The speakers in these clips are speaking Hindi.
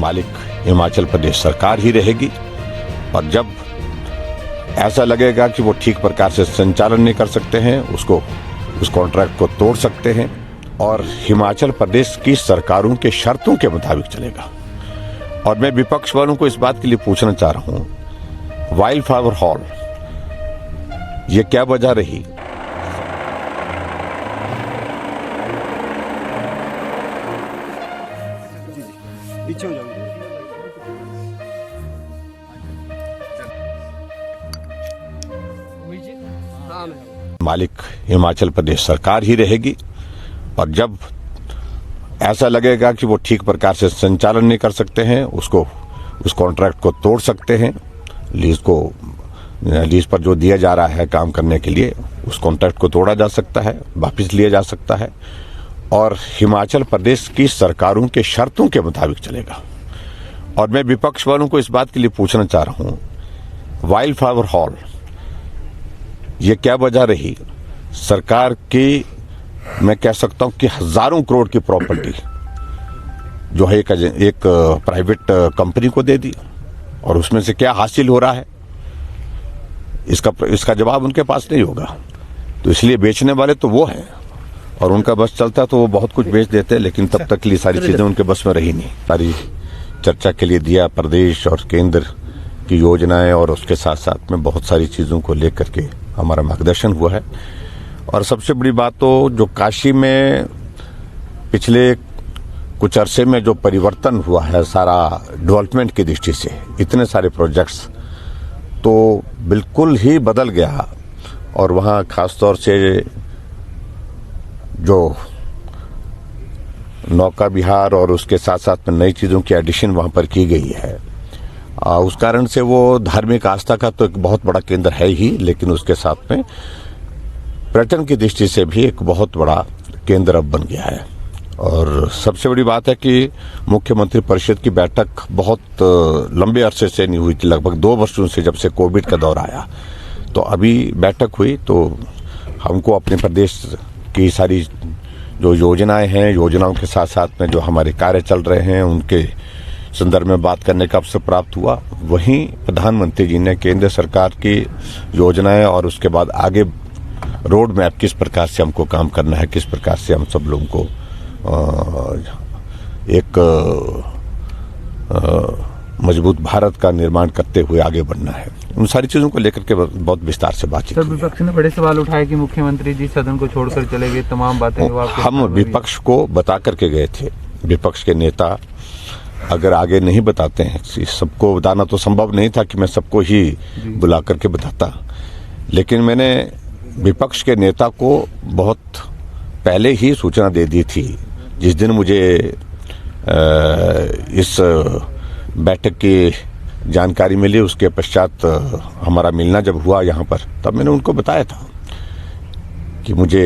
मालिक हिमाचल प्रदेश सरकार ही रहेगी। और जब ऐसा लगेगा कि वो ठीक प्रकार से संचालन नहीं कर सकते हैं, उस कॉन्ट्रैक्ट को तोड़ सकते हैं और हिमाचल प्रदेश की सरकारों के शर्तों के मुताबिक चलेगा। और मैं विपक्ष वालों को इस बात के लिए पूछना चाह रहा हूं, वाइल्ड फ्लावर हॉल ये क्या वजह रही? पीछे हो जाओगे। मालिक हिमाचल प्रदेश सरकार ही रहेगी। और जब ऐसा लगेगा कि वो ठीक प्रकार से संचालन नहीं कर सकते हैं, उस कॉन्ट्रैक्ट को तोड़ सकते हैं। लीज पर जो दिया जा रहा है काम करने के लिए, उस कॉन्ट्रैक्ट को तोड़ा जा सकता है, वापस लिया जा सकता है और हिमाचल प्रदेश की सरकारों के शर्तों के मुताबिक चलेगा। और मैं विपक्ष वालों को इस बात के लिए पूछना चाह रहा हूं, वाइल्ड फ्लावर हॉल ये क्या वजह रही? सरकार की मैं कह सकता हूं कि हजारों करोड़ की प्रॉपर्टी जो है एक प्राइवेट कंपनी को दे दी और उसमें से क्या हासिल हो रहा है इसका जवाब उनके पास नहीं होगा। तो इसलिए बेचने वाले तो वो हैं और उनका बस चलता तो वो बहुत कुछ बेच देते, लेकिन तब तक के लिए सारी चीजें उनके बस में रही नहीं। सारी चर्चा के लिए दिया प्रदेश और केंद्र की योजनाएं और उसके साथ साथ में बहुत सारी चीजों को लेकर के हमारा मार्गदर्शन हुआ है। और सबसे बड़ी बात तो जो काशी में पिछले कुछ अरसे में जो परिवर्तन हुआ है सारा डेवलपमेंट की दृष्टि से, इतने सारे प्रोजेक्ट्स तो बिल्कुल ही बदल गया। और वहाँ खासतौर से जो नौका विहार और उसके साथ साथ में नई चीज़ों की एडिशन वहाँ पर की गई है, उस कारण से वो धार्मिक आस्था का तो एक बहुत बड़ा केंद्र है ही, लेकिन उसके साथ में पर्यटन की दृष्टि से भी एक बहुत बड़ा केंद्र अब बन गया है। और सबसे बड़ी बात है कि मुख्यमंत्री परिषद की बैठक बहुत लंबे अरसे से नहीं हुई थी, लगभग 2 वर्षों से, जब से कोविड का दौर आया। तो अभी बैठक हुई तो हमको अपने प्रदेश की सारी जो योजनाएं हैं, योजनाओं के साथ साथ में जो हमारे कार्य चल रहे हैं उनके संदर्भ में बात करने का अवसर प्राप्त हुआ। वहीं प्रधानमंत्री जी ने केंद्र सरकार की योजनाएं और उसके बाद आगे रोड मैप किस प्रकार से हमको काम करना है, किस प्रकार से हम सब लोगों को एक मजबूत भारत का निर्माण करते हुए आगे बढ़ना है, उन सारी चीजों को लेकर के बहुत विस्तार से बातचीत। सर, विपक्ष ने बड़े सवाल उठाए कि मुख्यमंत्री जी सदन को छोड़कर चले गए, तमाम बातें हम विपक्ष को बता करके गए थे। विपक्ष के नेता अगर आगे नहीं बताते हैं, सबको बताना तो संभव नहीं था कि मैं सबको ही बुला करके बताता, लेकिन मैंने विपक्ष के नेता को बहुत पहले ही सूचना दे दी थी। जिस दिन मुझे इस बैठक की जानकारी मिली, उसके पश्चात हमारा मिलना जब हुआ यहाँ पर, तब मैंने उनको बताया था कि मुझे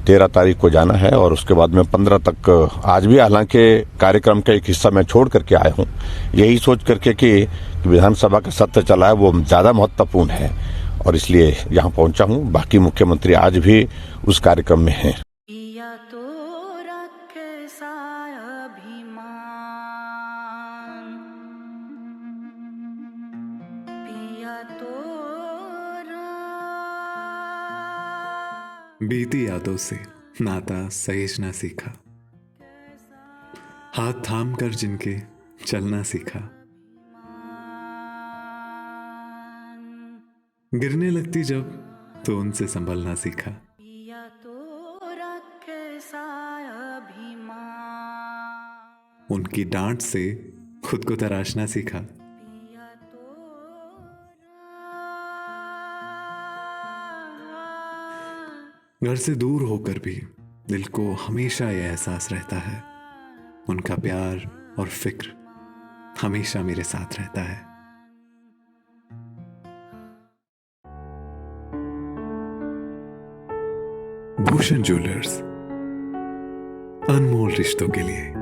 13 तारीख को जाना है और उसके बाद में 15 तक, आज भी हालांकि कार्यक्रम का एक हिस्सा मैं छोड़ करके आया हूँ, यही सोच करके कि विधानसभा का सत्र चला है वो ज़्यादा महत्वपूर्ण है और इसलिए यहाँ पहुँचा हूँ। बाकी मुख्यमंत्री आज भी उस कार्यक्रम में हैं। बीती यादों से नाता सहेजना सीखा, हाथ थाम कर जिनके चलना सीखा, गिरने लगती जब तो उनसे संभलना सीखा, उनकी डांट से खुद को तराशना सीखा, घर से दूर होकर भी दिल को हमेशा यह एहसास रहता है, उनका प्यार और फिक्र हमेशा मेरे साथ रहता है। भूषण ज्वेलर्स, अनमोल रिश्तों के लिए।